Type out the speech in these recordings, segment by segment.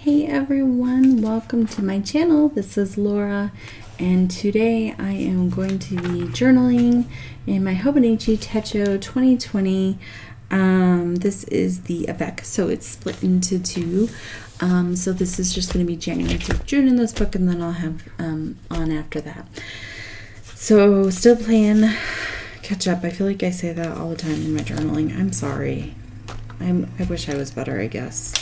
Hey everyone, welcome to my channel. This is Laura, and today I am going to be journaling in my Hobonichi Techo 2020. This is the Avec, so it's split into two. So this is just going to be January through June in this book, and then I'll have on after that. So still playing Catchup. I feel like I say that all the time in my journaling. I'm sorry. I wish I was better, I guess.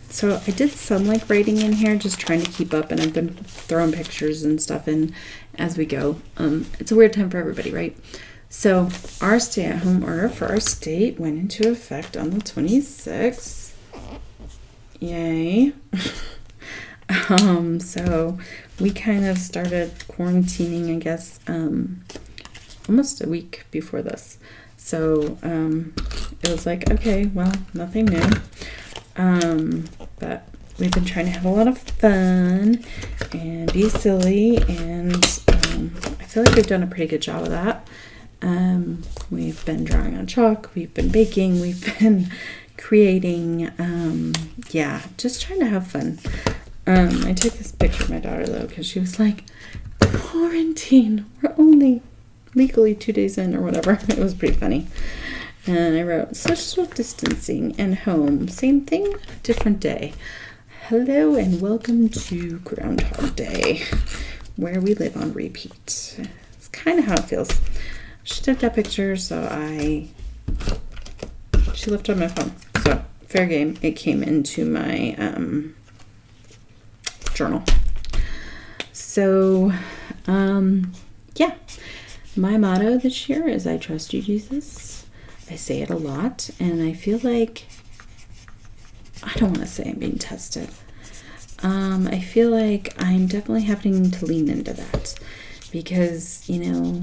So I did some like writing in here, just trying to keep up, and I've been throwing pictures and stuff in as we go. It's a weird time for everybody, right? So our stay-at-home order for our state went into effect on the 26th. Yay. So we kind of started quarantining, I guess, almost a week before this. So it was like, okay, well, nothing new. But we've been trying to have a lot of fun and be silly, and I feel like we've done a pretty good job of that. We've been drawing on chalk, we've been baking, we've been creating, yeah, just trying to have fun. I took this picture of my daughter though, because she was like, quarantine, we're only legally 2 days in or whatever. It was pretty funny. And I wrote, social distancing and home, same thing, different day. Hello and welcome to Groundhog Day, where we live on repeat. It's kind of how it feels. She took that picture, so she left it on my phone. So, fair game. It came into my journal. So, yeah. My motto this year is I trust you, Jesus. I say it a lot, and I feel like, I don't want to say I'm being tested. I feel like I'm definitely having to lean into that because, you know,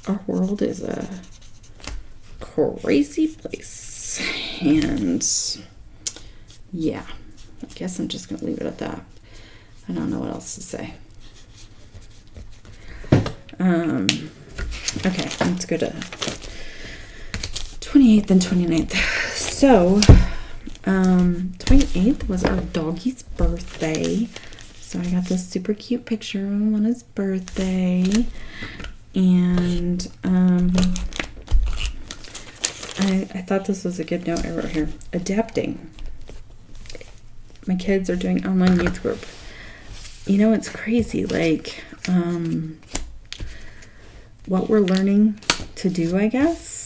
our world is a crazy place, and yeah, I guess I'm just going to leave it at that. I don't know what else to say. Okay, let's go to 28th and 29th. So, 28th was our doggy's birthday. So I got this super cute picture on his birthday. And I thought this was a good note I wrote here. Adapting. My kids are doing online youth group. You know, it's crazy. Like, what we're learning to do, I guess.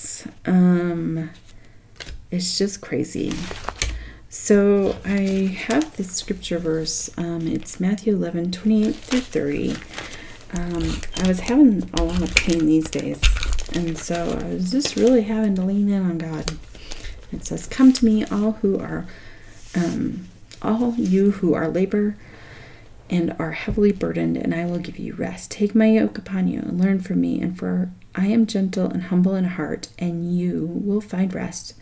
It's just crazy. So I have this scripture verse. It's Matthew 11:28 through 30. I was having a lot of pain these days, and so I was just really having to lean in on God. It says, "Come to me, all you who are labor and are heavily burdened, and I will give you rest. Take my yoke upon you and learn from me, and for I am gentle and humble in heart, and you will find rest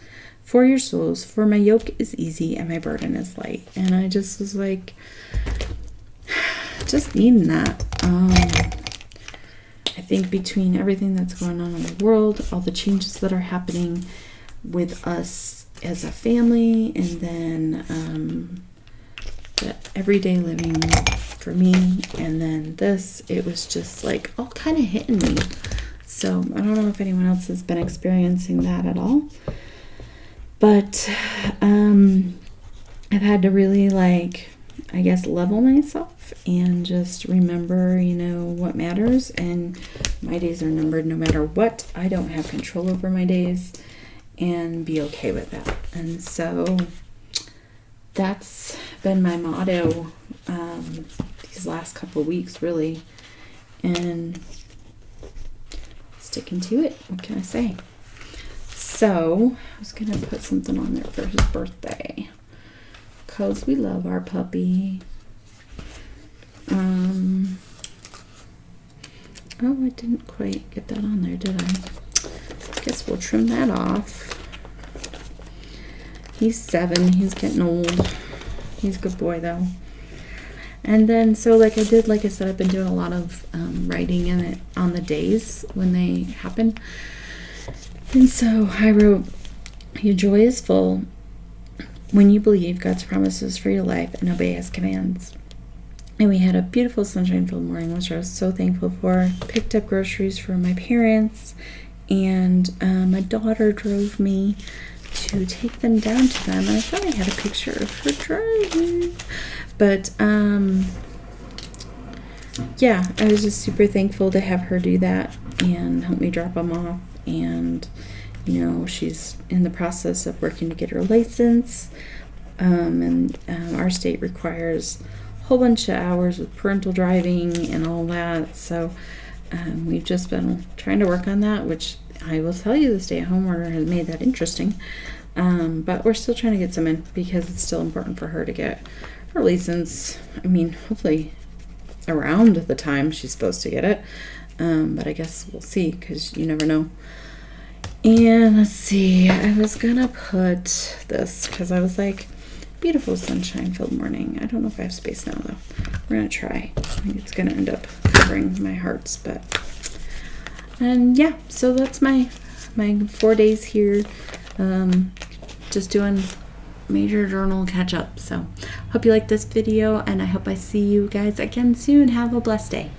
for your souls. For my yoke is easy and my burden is light." And I just was like, just needing that. I think between everything that's going on in the world, all the changes that are happening with us as a family, and then the everyday living for me, and then this, it was just like all kind of hitting me. So I don't know if anyone else has been experiencing that at all, but I've had to really, like, I guess, level myself and just remember, you know, what matters, and my days are numbered no matter what. I don't have control over my days, and be okay with that. And so that's been my motto these last couple weeks, really, and sticking to it. What can I say? So I was gonna put something on there for his birthday because we love our puppy. Oh, I didn't quite get that on there, did I? Guess we'll trim that off. He's 7. He's getting old. He's a good boy, though. And then, so like I said, I've been doing a lot of writing in it on the days when they happen. And so I wrote, your joy is full, when you believe God's promises for your life and obey His commands. And we had a beautiful sunshine-filled morning, which I was so thankful for. Picked up groceries for my parents, and my daughter drove me to take them down to them. I thought I had a picture of her driving. But, yeah, I was just super thankful to have her do that and help me drop them off. And, you know, she's in the process of working to get her license. And our state requires whole bunch of hours with parental driving and all that, so we've just been trying to work on that, which I will tell you the stay-at-home order has made that interesting, but we're still trying to get some in because it's still important for her to get her license. I mean, hopefully around the time she's supposed to get it, but I guess we'll see, because you never know. And let's see, I was gonna put this because I was like, beautiful sunshine-filled morning. I don't know if I have space now, though. We're going to try. I think it's going to end up covering my hearts, but... And, yeah, so that's my 4 days here. Just doing major journal catch-up. So, hope you liked this video, and I hope I see you guys again soon. Have a blessed day.